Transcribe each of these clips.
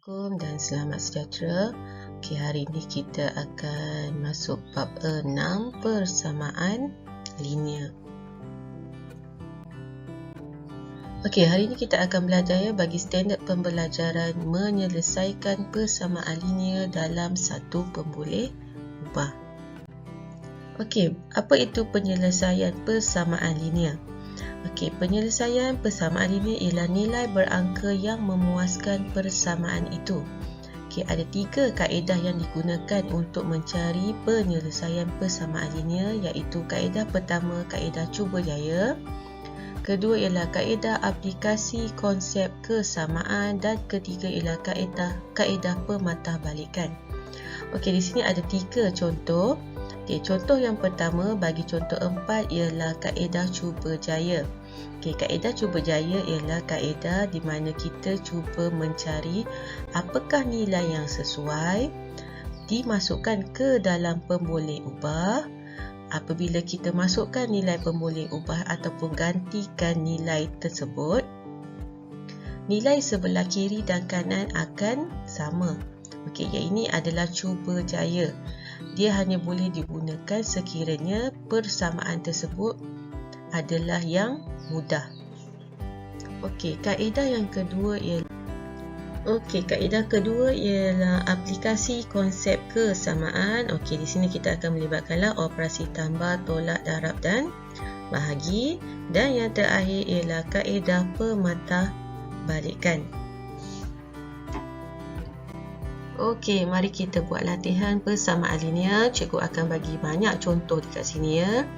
Assalamualaikum dan selamat sejahtera. Okey, hari ini kita akan masuk bab 6, persamaan linear. Okey, hari ini kita akan belajar bagi standard pembelajaran menyelesaikan persamaan linear dalam satu pemboleh ubah. Okey, apa itu penyelesaian persamaan linear? Okey, penyelesaian persamaan linear ialah nilai berangka yang memuaskan persamaan itu. Okey, ada 3 kaedah yang digunakan untuk mencari penyelesaian persamaan linear, iaitu kaedah pertama, kaedah cuba jaya. Kedua ialah kaedah aplikasi konsep kesamaan dan ketiga ialah kaedah pematahbalikan. Okey, di sini ada 3 contoh. Okey, contoh yang pertama bagi contoh 4 ialah kaedah cuba jaya. Okey, kaedah cuba jaya ialah kaedah di mana kita cuba mencari apakah nilai yang sesuai dimasukkan ke dalam pemboleh ubah. Apabila kita masukkan nilai pemboleh ubah ataupun gantikan nilai tersebut, nilai sebelah kiri dan kanan akan sama. Okey, yang ini adalah cuba jaya. Dia hanya boleh digunakan sekiranya persamaan tersebut adalah yang mudah. Okey, kaedah yang kedua ialah aplikasi konsep kesamaan. Okey, di sini kita akan melibatkanlah operasi tambah, tolak, darab dan bahagi. Dan yang terakhir ialah kaedah pematahbalikan. Okey, mari kita buat latihan persamaan linear. Cikgu akan bagi banyak contoh dekat sini ya.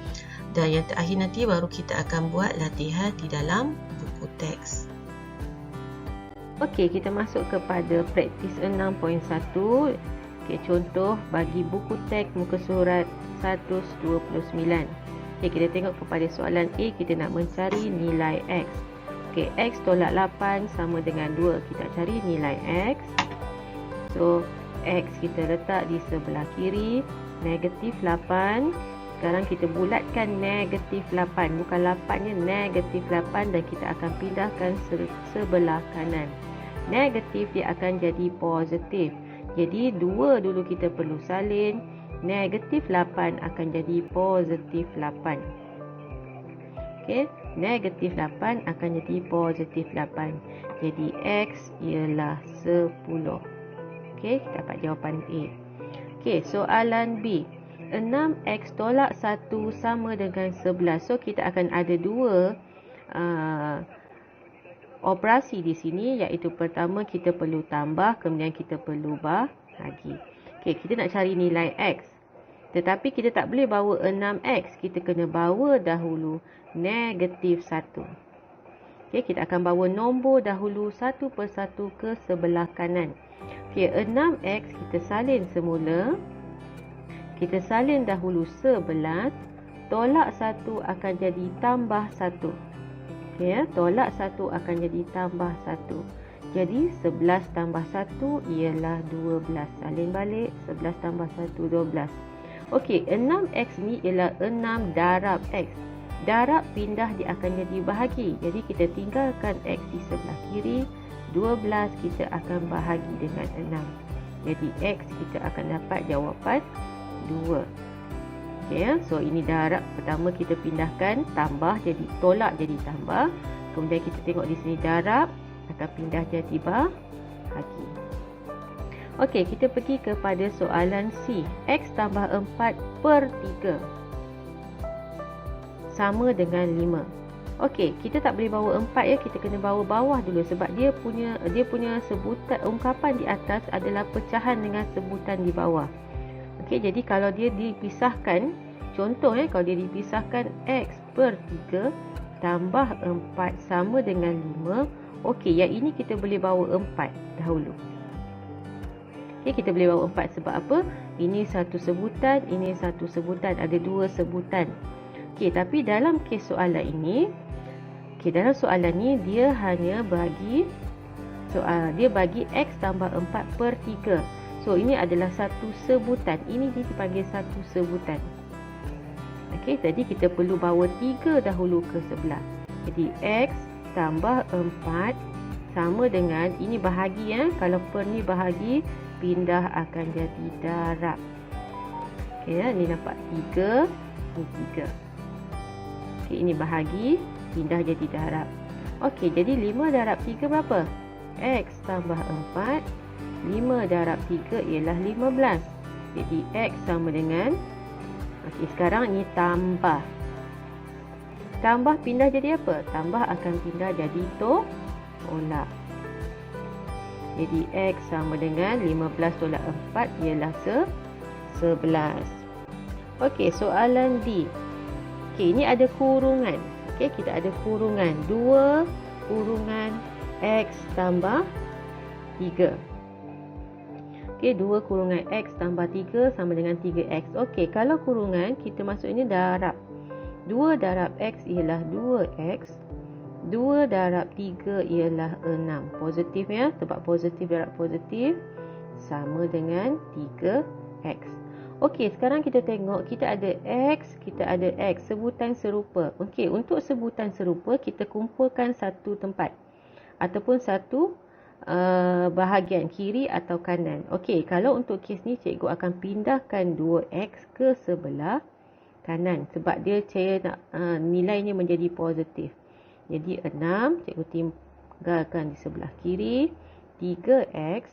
Dan yang terakhir nanti baru kita akan buat latihan di dalam buku teks. Okey, kita masuk kepada praktis 6.1. Okey, contoh bagi buku teks muka surat 129. Okey, kita tengok kepada soalan A, kita nak mencari nilai X. Okey, X tolak 8 sama dengan 2. Kita cari nilai X. So, X kita letak di sebelah kiri, negatif 8. Sekarang kita bulatkan negatif 8. Bukan 8-nya, negatif 8 dan kita akan pindahkan sebelah kanan. Negatif dia akan jadi positif. Jadi, 2 dulu kita perlu salin. Negatif 8 akan jadi positif 8. Okey, negatif 8 akan jadi positif 8. Jadi, X ialah 10. Okey, kita dapat jawapan A. Okey, soalan B. 6x tolak 1 sama dengan 11. So, kita akan ada 2 operasi di sini, iaitu pertama kita perlu tambah, kemudian kita perlu bahagi. Okey, kita nak cari nilai X. Tetapi kita tak boleh bawa 6x. Kita kena bawa dahulu negatif 1. Okey, kita akan bawa nombor dahulu satu persatu ke sebelah kanan. Okey, 6x kita salin semula. Kita salin dahulu 11. Tolak 1 akan jadi tambah 1. Okey ya, tolak 1 akan jadi tambah 1. Jadi 11 tambah 1 ialah 12. Salin balik, 11 tambah 1, 12. Okey, 6x ni ialah 6 darab x. Darab pindah dia akan jadi bahagi. Jadi kita tinggalkan x di sebelah kiri. 12 kita akan bahagi dengan 6. Jadi X kita akan dapat jawapan 2. Okay, ya? So ini darab pertama kita pindahkan, tambah jadi tolak jadi tambah. Kemudian kita tengok di sini darab akan pindah jadi bahagi. Okey, kita pergi kepada soalan C. X tambah 4 per 3 sama dengan 5. Okey, kita tak boleh bawa 4 ya, kita kena bawa bawah dulu sebab dia punya sebutan ungkapan di atas adalah pecahan dengan sebutan di bawah. Okey, jadi kalau dia dipisahkan, contoh ya, kalau dia dipisahkan X per 3 tambah 4 sama dengan 5. Okey, yang ini kita boleh bawa 4 dahulu. Okey, kita boleh bawa 4 sebab apa? Ini satu sebutan, ini satu sebutan, ada 2 sebutan. Okey, tapi dalam kes soalan ini, dalam soalan ni dia hanya bagi dia bagi X tambah 4 per 3. So, ini adalah satu sebutan. Ini dia dipanggil satu sebutan. Okey, jadi kita perlu bawa 3 dahulu ke sebelah. Jadi, X tambah 4 sama dengan, ini bahagi ya. Kalau per ni bahagi, pindah akan jadi darab. Okey ya, ni nampak 3, ni 3. Okey, ini bahagi, pindah jadi darab. Okey, jadi 5 darab 3 berapa? X tambah 4. 5 darab 3 ialah 15. Jadi X sama dengan, okey, sekarang ni tambah. Tambah pindah jadi apa? Tambah akan pindah jadi tolak. Jadi X sama dengan 15 tolak 4 ialah 11. Okey, soalan D. Okey, ini ada kurungan. Okey, kita ada kurungan 2 kurungan X tambah 3. Okey, 2 kurungan X tambah 3 sama dengan 3X. Okey, kalau kurungan, kita masuk ini darab. 2 darab X ialah 2X. 2 darab 3 ialah 6. Positif ya, sebab positif darab positif sama dengan 3X. Okey, sekarang kita tengok, kita ada X, kita ada X, sebutan serupa. Okey, untuk sebutan serupa, kita kumpulkan satu tempat. Ataupun satu bahagian kiri atau kanan. Okey, kalau untuk kes ni cikgu akan pindahkan 2x ke sebelah kanan sebab dia saya nak nilainya menjadi positif. Jadi 6 cikgu tinggalkan di sebelah kiri. 3x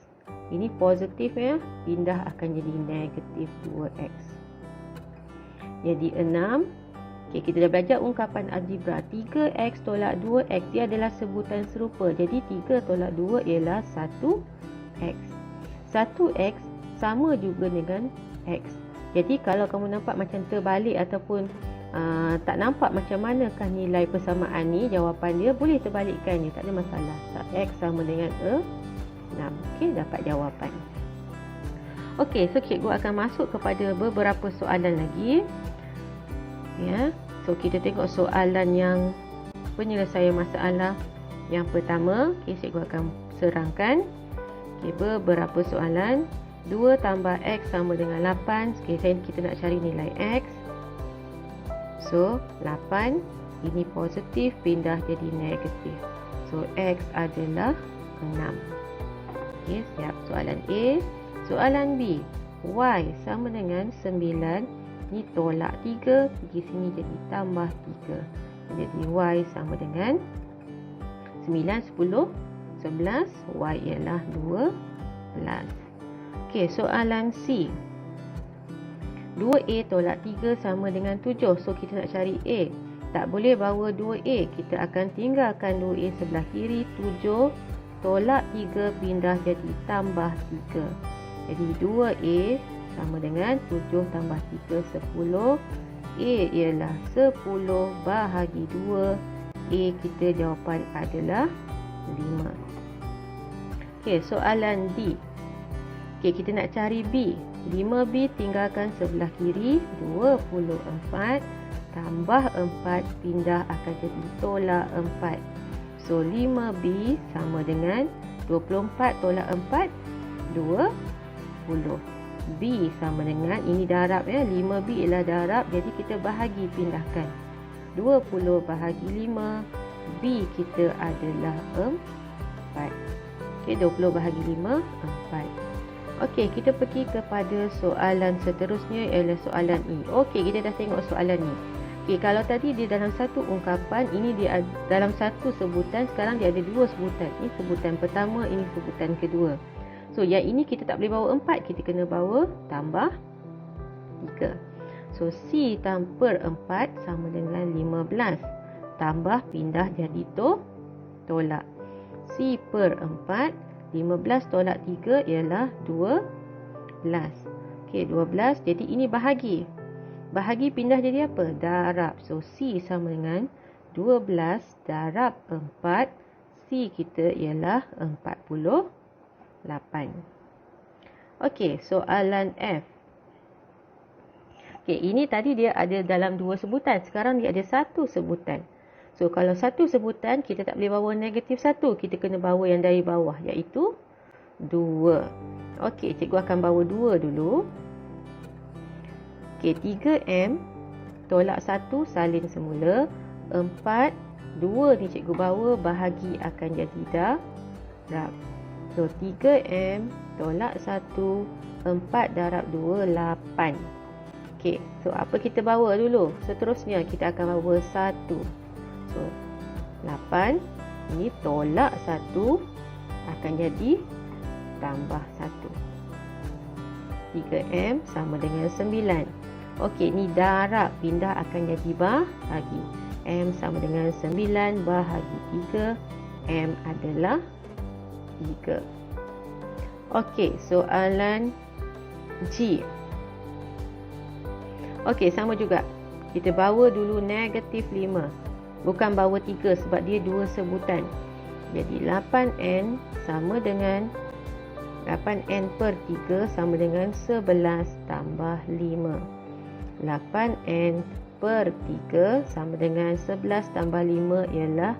ini positif ya, pindah akan jadi negatif 2x. Jadi 6. Okey, kita dah belajar ungkapan algebra. 3x tolak 2x dia adalah sebutan serupa. Jadi 3 tolak 2 ialah 1x. 1x sama juga dengan x. Jadi kalau kamu nampak macam terbalik ataupun tak nampak macam manakah nilai persamaan ni, jawapan dia boleh terbalikkan je, tak ada masalah. X sama dengan 6. Okey, dapat jawapan. Okey, so cikgu akan masuk kepada beberapa soalan lagi. Ya, so kita tengok soalan yang penyelesaian masalah yang pertama. Okey, cikgu akan serangkan. Okey, beberapa soalan. 2 tambah X sama dengan 8. Okey, kita nak cari nilai X. So, 8 ini positif pindah jadi negatif. So, X adalah 6. Okey, siap soalan A. Soalan B. Y sama dengan 9. Ni tolak 3, pergi sini jadi tambah 3. Jadi Y sama dengan 9, 10, 11. Y ialah 12. Okey, soalan C. 2A tolak 3 sama dengan 7. So, kita nak cari A. Tak boleh bawa 2A. Kita akan tinggalkan 2A sebelah kiri. 7 tolak 3 pindah jadi tambah 3. Jadi 2A sama dengan 7 tambah 3, 10. A ialah 10 bahagi 2. A kita jawapan adalah 5. Okey, soalan D. Okey, kita nak cari B. 5B tinggalkan sebelah kiri. 24 tambah 4 pindah akan jadi tolak 4. So, 5B sama dengan 24 tolak 4, 20. B sama dengan, ini darab ya, 5B ialah darab, jadi kita bahagi pindahkan. 20 bahagi 5, B kita adalah 4. Okey, 20 bahagi 5, 4. Okey, kita pergi kepada soalan seterusnya ialah soalan E. Okey, kita dah tengok soalan ni. Okey, kalau tadi dia dalam satu ungkapan, ini dia dalam satu sebutan, sekarang dia ada dua sebutan. Ini sebutan pertama, ini sebutan kedua. So, yang ini kita tak boleh bawa 4, kita kena bawa tambah 3. So, C per 4 sama dengan 15. Tambah pindah jadi tolak. C per 4, 15 tolak 3 ialah 12. Okey, 12. Jadi, ini bahagi. Bahagi pindah jadi apa? Darab. So, C sama dengan 12 darab 4. C kita ialah 48. Okey, soalan F. Okey, ini tadi dia ada dalam dua sebutan. Sekarang dia ada satu sebutan. So, kalau satu sebutan, kita tak boleh bawa negatif 1. Kita kena bawa yang dari bawah, iaitu 2. Okey, cikgu akan bawa 2 dulu. Okey, 3M tolak 1 salin semula. 4, 2 ni cikgu bawa bahagi akan jadi darab. So 3M tolak 1, 4 darab 2, 8. Okey, so apa kita bawa dulu? Seterusnya kita akan bawa 1. So 8 ini tolak 1 akan jadi tambah 1. 3M sama dengan 9. Okey, ni darab, pindah akan jadi bahagi. M sama dengan 9 bahagi 3. M adalah 3. Okey, soalan G. Okey, sama juga. Kita bawa dulu negatif 5. Bukan bawa 3 sebab dia dua sebutan. Jadi 8N sama dengan 8N per 3 sama dengan 11 tambah 5. 8N per 3 sama dengan 11 tambah 5 ialah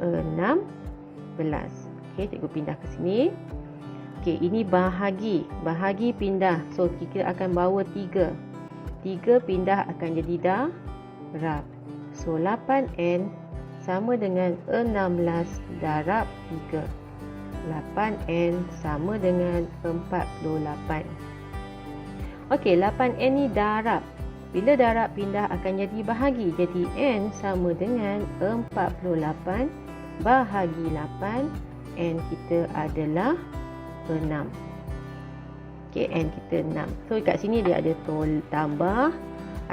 16. Okey, cikgu pindah ke sini. Okey, ini bahagi. Bahagi pindah. So, kita akan bawa 3. 3 pindah akan jadi darab. So, 8N sama dengan 16 darab 3. 8N sama dengan 48. Okey, 8N ni darab. Bila darab pindah akan jadi bahagi. Jadi N sama dengan 48 bahagi 8. N kita adalah 6. Okey, N kita 6. So kat sini dia ada tambah,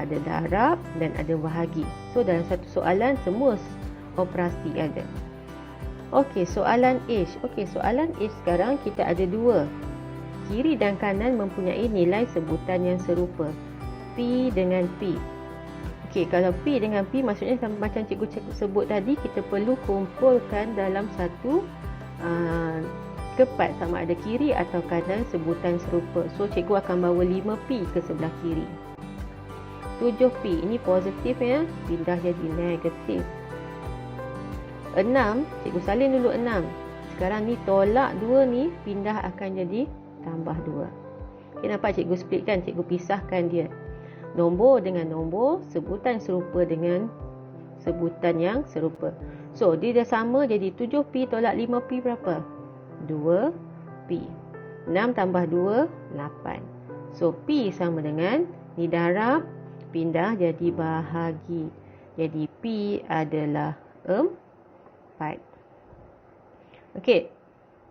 ada darab dan ada bahagi. So dalam satu soalan semua operasi ada. Okey, soalan H. Okey, soalan H sekarang kita ada dua. Kiri dan kanan mempunyai nilai sebutan yang serupa. P dengan P. Okey, kalau P dengan P maksudnya macam cikgu sebut tadi, kita perlu kumpulkan dalam satu kepat sama ada kiri atau kanan sebutan serupa. So, cikgu akan bawa 5P ke sebelah kiri. 7P, ini positif ya, pindah jadi negatif. 6, cikgu salin dulu 6. Sekarang ni tolak 2 ni, pindah akan jadi tambah 2. Okay, nampak cikgu split kan? Cikgu pisahkan dia. Nombor dengan nombor, sebutan serupa dengan sebutan yang serupa. So, dia dah sama jadi 7P tolak 5P berapa? 2P. 6 tambah 2, 8. So, P sama dengan, ni darab, pindah jadi bahagi. Jadi, P adalah 4. Okey.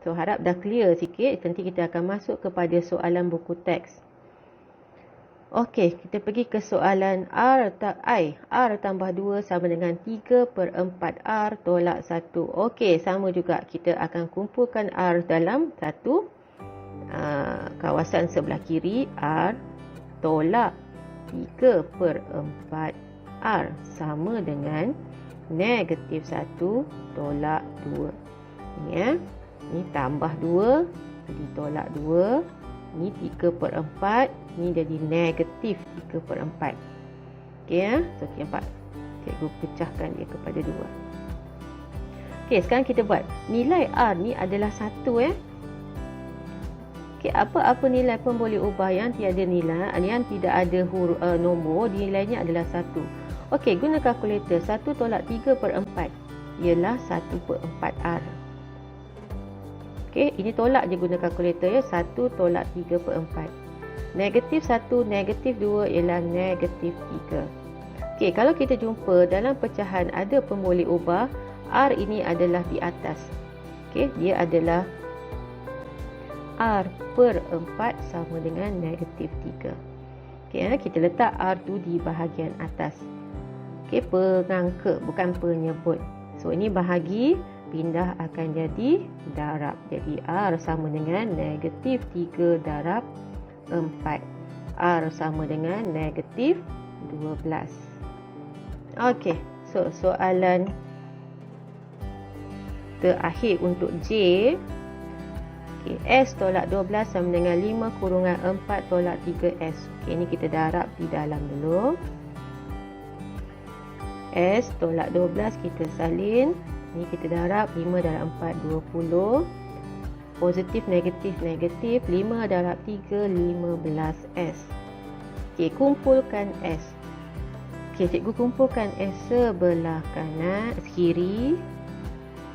So, harap dah clear sikit. Nanti kita akan masuk kepada soalan buku teks. Okey, kita pergi ke soalan R tambah 2 sama dengan 3 per 4 R tolak 1. Okey, sama juga. Kita akan kumpulkan R dalam satu kawasan sebelah kiri. R tolak 3 per 4 R sama dengan negatif 1 tolak 2. Ni ya. Ni tambah 2. Jadi tolak 2. Ni 3 per 4. Ni jadi negatif 3 per 4. Okey ya. So, okay, nampak. Cikgu pecahkan dia kepada 2. Okey, sekarang kita buat. Nilai R ni adalah 1 ya. Okey, apa-apa nilai pun boleh ubah yang tiada nilai. Yang tidak ada nombor, nilainya adalah 1. Okey, guna kalkulator. 1 tolak 3 per 4 ialah 1 per 4R. Okey, ini tolak je guna kalkulator ya. 1 tolak 3 per 4. Negatif 1, negatif 2 ialah negatif 3. Okey, kalau kita jumpa dalam pecahan ada pun boleh ubah. R ini adalah di atas. Okey, dia adalah R per 4 sama dengan negatif 3. Okey, kita letak R tu di bahagian atas. Okey, pengangka bukan penyebut. So, ini bahagi, pindah akan jadi darab. Jadi, R sama dengan negatif 3 darab 4. R sama dengan negatif 12. Okey, so soalan terakhir untuk J. Okay, S tolak 12 sama dengan 5 kurungan 4 tolak 3S. Okay, ini kita darab di dalam dulu. S tolak 12 kita salin. Ini kita darab 5 darab 4, 20. Positif, negatif, negatif. 5 darab 3, 15S. Okay, kumpulkan S. Okay, cikgu kumpulkan S sebelah kanan, kiri.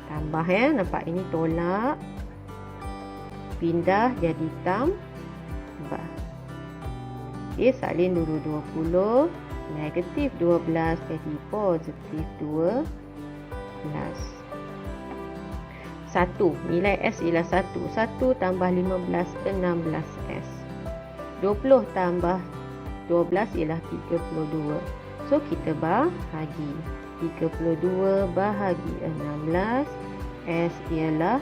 Tambah ya, nampak ini tolak. pindah jadi tambah. Okey, salin dulu 20. Negatif 12 jadi positif 12. 1. Nilai S ialah 1. 1 tambah 15, 16S. 20 tambah 12 ialah 32. So, kita bahagi. 32 bahagi 16. S ialah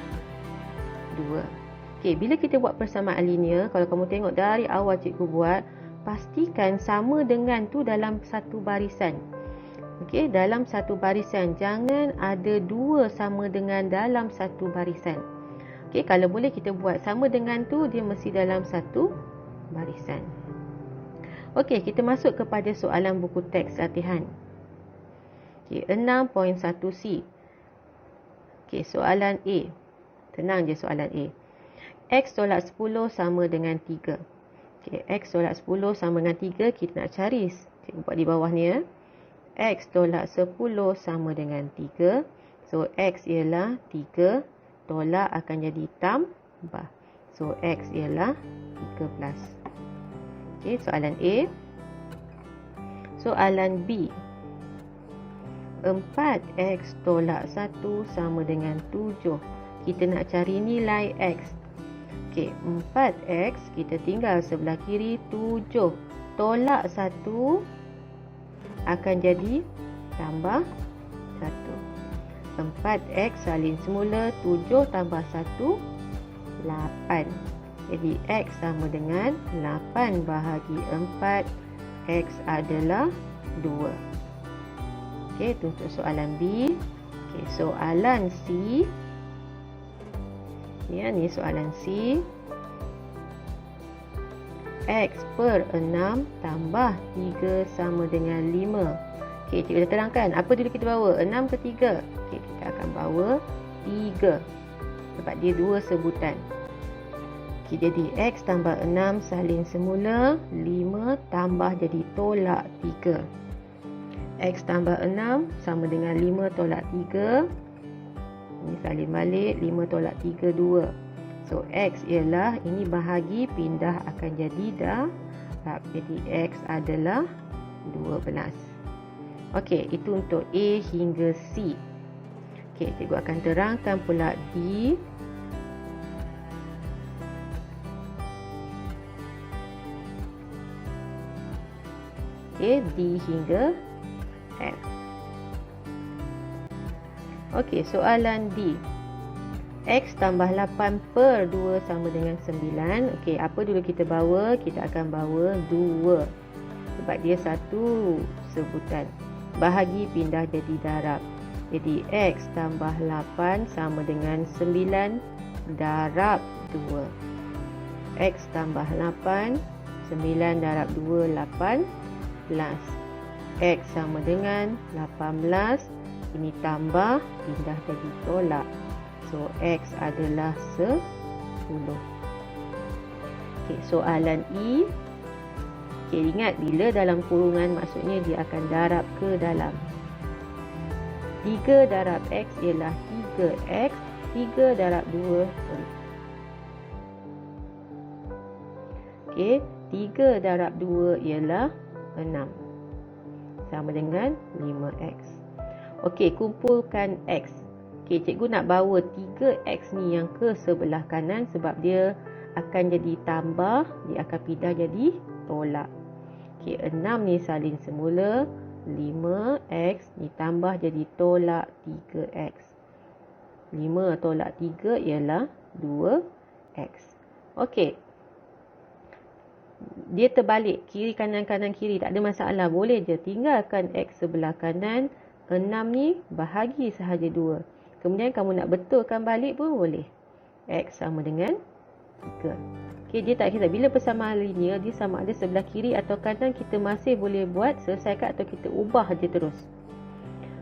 2. Okey, bila kita buat persamaan linear, kalau kamu tengok dari awal cikgu buat, pastikan sama dengan tu dalam satu barisan. Okey, dalam satu barisan. Jangan ada dua sama dengan dalam satu barisan. Okey, kalau boleh kita buat sama dengan tu, dia mesti dalam satu barisan. Okey, kita masuk kepada soalan buku teks latihan. Okey, 6.1C. Okey, soalan A. Tenang je soalan A. X tolak 10 sama dengan 3. Okey, X tolak 10 sama dengan 3, kita nak cari. Cikgu buat di bawah ni ya. X tolak 10 sama dengan 3. So, X ialah 3. Tolak akan jadi tambah. So, X ialah 13. Okey, soalan A. Soalan B. 4X tolak 1 sama dengan 7. Kita nak cari nilai X. Okey, 4X kita tinggal sebelah kiri 7. Tolak 1 akan jadi tambah 1. 4X salin semula 7 tambah 1, 8. Jadi X sama dengan 8 bahagi 4. X adalah 2. Okey, itu untuk soalan B. Okey, soalan C. Ya, ni soalan C. X per 6 tambah 3 sama dengan 5. Okey, cikgu dah terangkan. Apa dulu kita bawa? 6 ke 3? Okey, kita akan bawa 3. Sebab dia dua sebutan. Okey, jadi X tambah 6 salin semula. 5 tambah jadi tolak 3. X tambah 6 sama dengan 5 tolak 3. Ini salin balik. 5 tolak 3, 2. So, X ialah, ini bahagi, pindah akan jadi darab. Jadi, X adalah 12. Okey, itu untuk A hingga C. Okey, cikgu akan terangkan pula D. Okey, D hingga F. Okey, soalan D. X tambah 8 per 2 sama dengan 9. Okey, apa dulu kita bawa? Kita akan bawa 2. Sebab dia satu sebutan. Bahagi pindah jadi darab. Jadi X tambah 8 sama dengan 9 darab 2. X tambah 8, 9 darab 2, 18. X sama dengan 18. Ini tambah, pindah jadi tolak. So, X adalah 10. Okey, soalan E. Okey, ingat bila dalam kurungan maksudnya dia akan darab ke dalam. 3 darab X ialah 3X. 3 darab 2. Okey, 3 darab 2 ialah 6. Sama dengan 5X. Okey, kumpulkan X. Okey, cikgu nak bawa 3X ni yang ke sebelah kanan sebab dia akan jadi tambah, dia akan pindah jadi tolak. Okey, 6 ni salin semula, 5X ni tambah jadi tolak 3X. 5 tolak 3 ialah 2X. Okey. Dia terbalik, kiri kanan kanan kiri, tak ada masalah, boleh je tinggalkan X sebelah kanan. 6 ni bahagi sahaja 2. Kemudian kamu nak betulkan balik pun boleh. X sama dengan 3. Okey, dia tak kisah. Bila persamaan linear, dia sama ada sebelah kiri atau kanan, kita masih boleh buat, selesaikan atau kita ubah je terus.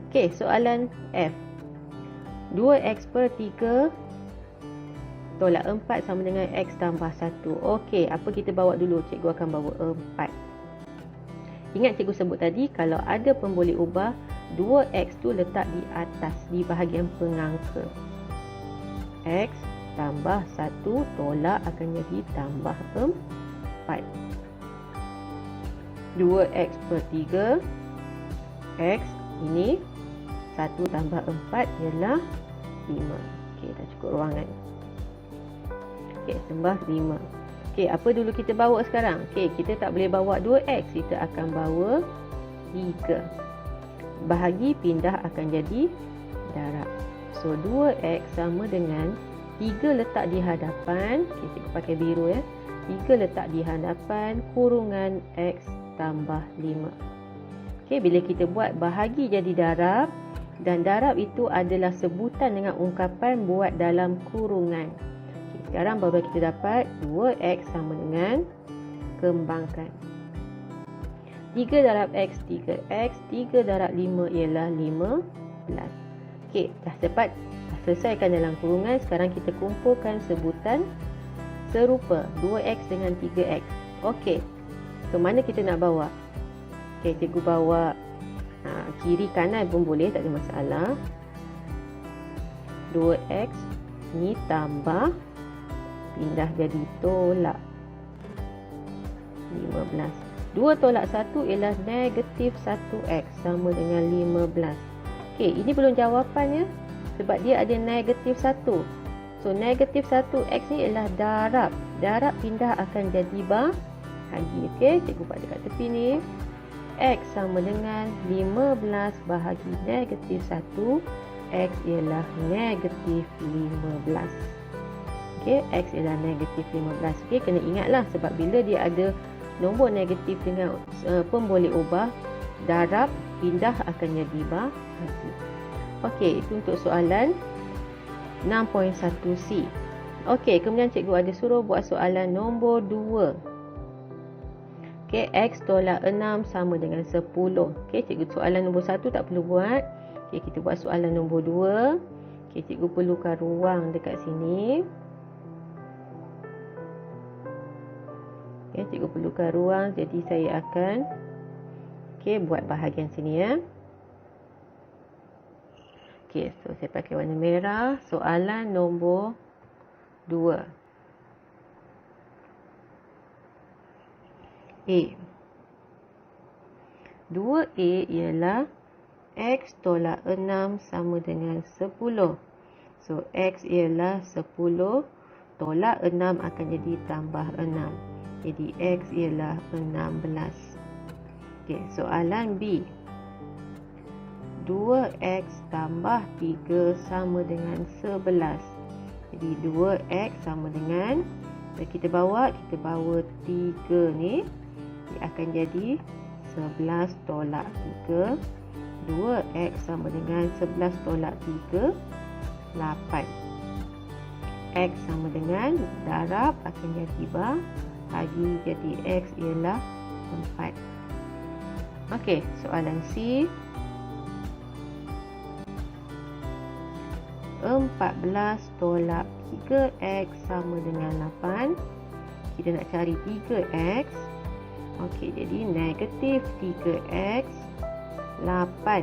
Okey, soalan F. 2X per 3 tolak 4 sama dengan X tambah 1. Okey, apa kita bawa dulu? Cikgu akan bawa 4. Ingat cikgu sebut tadi, kalau ada pun boleh ubah, 2X tu letak di atas, di bahagian pengangka. X tambah 1 tolak akan jadi tambah 4. 2x per 3. X ini 1 tambah 4 ialah 5. Okey, dah cukup ruangan. Okey, sembah 5. Okey, apa dulu kita bawa sekarang? Okey, kita tak boleh bawa 2x. Kita akan bawa 3. Bahagi pindah akan jadi darab. So, 2x sama dengan 3 letak di hadapan. Okey, kita pakai biru ya. 3 letak di hadapan kurungan x tambah 5. Okey, bila kita buat bahagi jadi darab, dan darab itu adalah sebutan dengan ungkapan buat dalam kurungan. Okay, sekarang baru kita dapat 2x sama dengan kembangkan. 3 darab x, 3x. 3 darab 5 ialah 15. Okey, dah dapat. Dah selesaikan dalam kurungan. Sekarang kita kumpulkan sebutan serupa. 2x dengan 3x. Okey, ke mana kita nak bawa? Okey, cikgu bawa kiri kanan pun boleh, tak ada masalah. 2x ni tambah, pindah jadi tolak 15. 2 tolak 1 ialah negatif 1x sama dengan 15. Okey, ini belum jawapannya sebab dia ada negatif 1. So, negatif 1x ni ialah darab. Darab pindah akan jadi bahagi. Okey, cikgu buat dekat tepi ni. X sama dengan 15 bahagi negatif 1. X ialah negatif 15. Okey, X ialah negatif 15. Okey, kena ingatlah sebab bila dia ada nombor negatif dengan pemboleh ubah, darab pindah akan jadi bahagi. Okey, itu untuk soalan 6.1C. Okey, kemudian cikgu ada suruh buat soalan nombor 2. Okey, X tolak 6 sama dengan 10. Okey, cikgu soalan nombor 1 tak perlu buat. Okey, kita buat soalan nombor 2. Okey, cikgu perlukan ruang dekat sini. Okey, cikgu perlukan ruang. Jadi, saya akan buat bahagian sini ya. Okey, so saya pakai warna merah. Soalan nombor 2. A. 2A ialah X tolak 6 sama dengan 10. So, X ialah 10. Tolak 6 akan jadi tambah 6. Jadi, X ialah 16. Okey, soalan B. 2X tambah 3 sama dengan 11. Jadi, 2X sama dengan, kita bawa 3 ni. Dia akan jadi 11 tolak 3. 2x sama dengan 11 tolak 3, 8. X sama dengan darab akan jadi bahagi. Jadi x ialah 4. Okey, soalan C. 14 tolak 3x sama dengan 8. Kita nak cari 3x. Okey, jadi negatif 3x 8.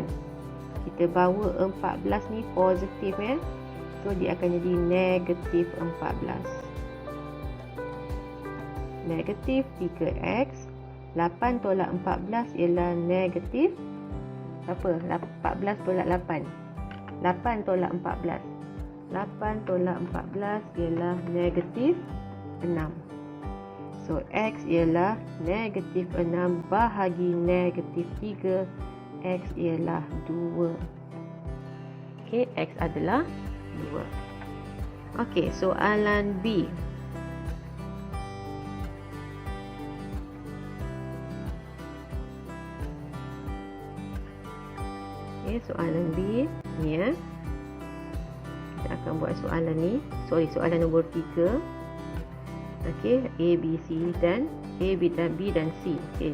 Kita bawa 14 ni positif ya. So, dia akan jadi negatif 14. Negatif 3x. 8 tolak 14 ialah negatif. Apa? 14 tolak 8. 8 tolak 14. 8 tolak 14 ialah negatif 6. So, X ialah negatif 6 bahagi negatif 3. X ialah 2. Okey, X adalah 2. Okey, soalan B. Okey, soalan B ni ya. Kita akan buat soalan ni. Soalan nombor 3. Okey, A, B, C dan A, B dan C. Okey.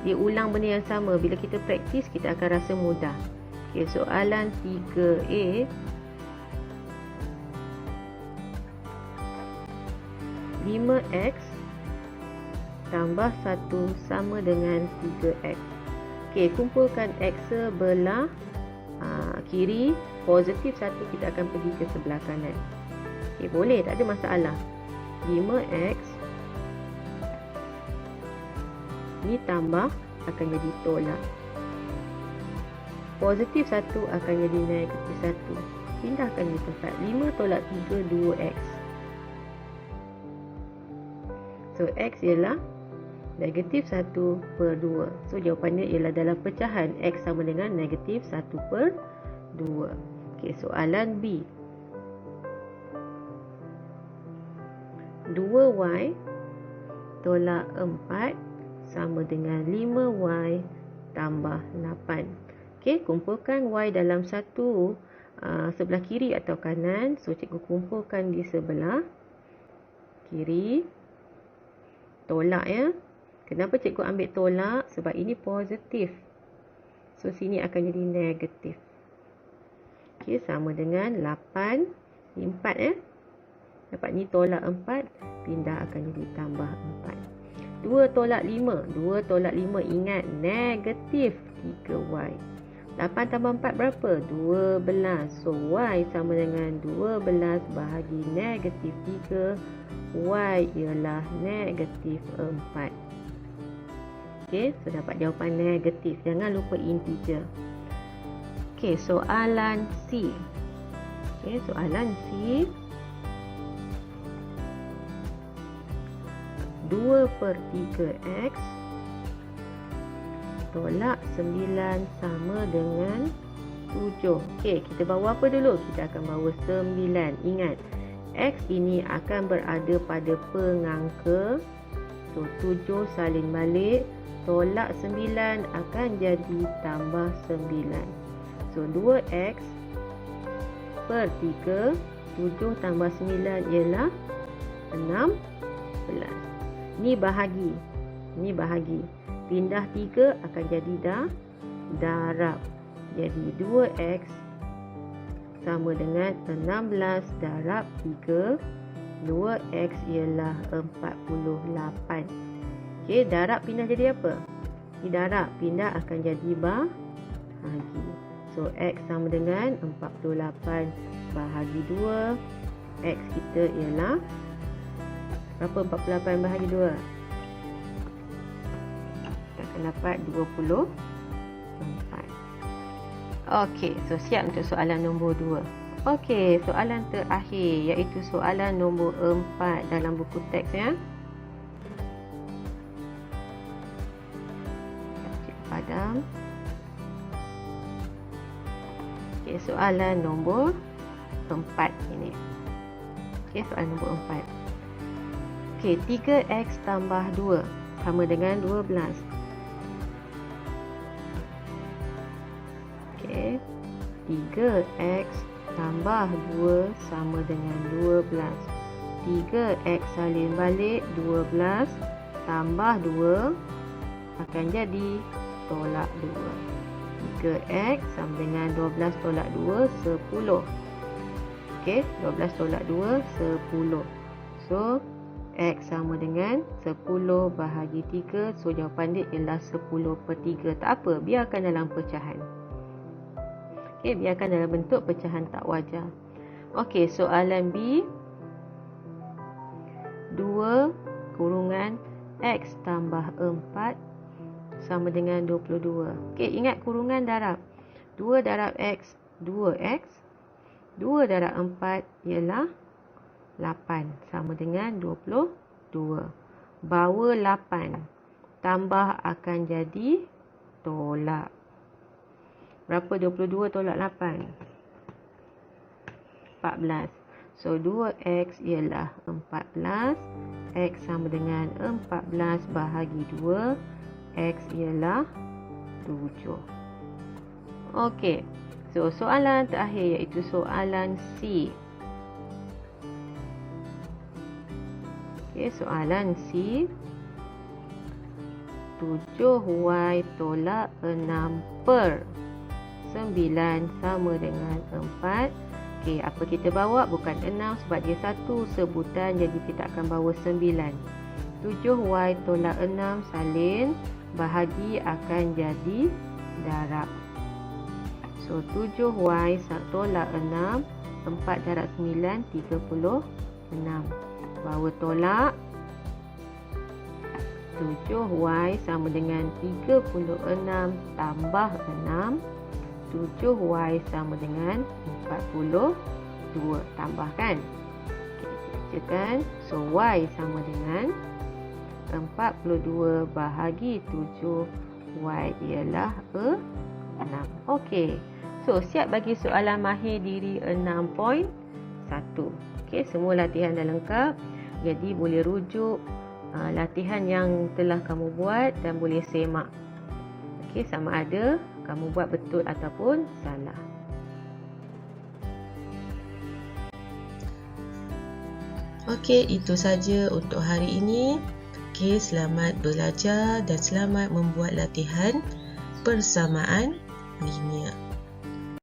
Dia ulang benda yang sama. Bila kita praktis, kita akan rasa mudah. Okey, soalan 3A. 5x tambah 1 sama dengan 3x. Okey, kumpulkan x sebelah kiri. Positif 1 kita akan pergi ke sebelah kanan. Okey, boleh, tak ada masalah. 5x ni tambah akan jadi tolak. Positif 1 akan jadi negatif 1. Pindahkan di tempat. 5 tolak 3, 2x. So, x ialah negatif 1 per 2. So, jawapannya ialah dalam pecahan x sama dengan negatif 1 per 2. Okey, soalan B. 2y tolak 4 sama dengan 5y tambah 8. Okey, kumpulkan y dalam satu sebelah kiri atau kanan. So, cikgu kumpulkan di sebelah kiri. Tolak ya. Kenapa cikgu ambil tolak? Sebab ini positif. So, sini akan jadi negatif. Okey, sama dengan 8. 4 ya. Dapat ni tolak 4. Pindah akan jadi tambah 4. 2 tolak 5. 2 tolak 5. Ingat, negatif 3y. 8 tambah 4 berapa? 12. So, y sama dengan 12 bahagi negatif 3. Y ialah negatif 4. Okey, so dapat jawapan negatif. Jangan lupa integer. Okey, soalan C. Okey, soalan C. 2 per 3x tolak 9 sama dengan 7. Okey, kita bawa apa dulu? Kita akan bawa 9. Ingat, x ini akan berada pada pengangka. So, 7 salin balik. Tolak 9 akan jadi tambah 9. So, 2x per 3. 7 tambah 9 ialah 16. Ni bahagi. Ni bahagi. Pindah 3 akan jadi darab. Jadi 2x sama dengan 16 darab 3. 2x ialah 48. Okey, darab pindah jadi apa? Ni darab pindah akan jadi bahagi. So, x sama dengan 48 bahagi 2. X kita ialah berapa 48 bahagi 2? Kita akan dapat 24. Okey, so siap untuk soalan nombor 2. Okey, soalan terakhir iaitu soalan nombor 4 dalam buku teks ya. Cikgu padam. Okey, soalan nombor 4 ini. Okey, soalan nombor 4. Okey, 3x tambah 2 sama dengan 12. Okey, 3x tambah 2 sama dengan 12. 3x salin balik, 12 tambah 2 akan jadi tolak 2. 3x sama dengan 12 tolak 2, 10. Okey, 12 tolak 2, 10. So, x sama dengan 10 bahagi 3. So, jawapan dia ialah 10 per 3. Tak apa, biarkan dalam pecahan. Okey, biarkan dalam bentuk pecahan tak wajar. Okey, soalan B. 2 kurungan x tambah 4 sama dengan 22. Okey, ingat kurungan darab. 2 darab x, 2x. 2 darab 4 ialah 8 sama dengan 22. Bawa 8 tambah akan jadi tolak. Berapa 22 tolak 8? 14. So, 2x ialah 14. X sama dengan 14 bahagi 2. X ialah 7. Okey. So, soalan terakhir iaitu soalan C. Okey, soalan C. 7y tolak 6 per 9 sama dengan 4. Okey, apa kita bawa? Bukan 6 sebab dia satu sebutan, jadi kita akan bawa 9. 7y tolak 6 salin bahagi akan jadi darab. So, 7y tolak 6 4 darab 9, 36. Bawa tolak. 7y sama dengan 36 tambah 6. 7y sama dengan 42. Tambahkan. Okay, bacakan. So, y sama dengan 42 bahagi 7. Y ialah 6. Okey. So, siap bagi soalan mahir diri 6.1. Okey, semua latihan dah lengkap. Jadi, boleh rujuk latihan yang telah kamu buat dan boleh semak. Okey, sama ada kamu buat betul ataupun salah. Okey, itu saja untuk hari ini. Okey, selamat belajar dan selamat membuat latihan persamaan linear.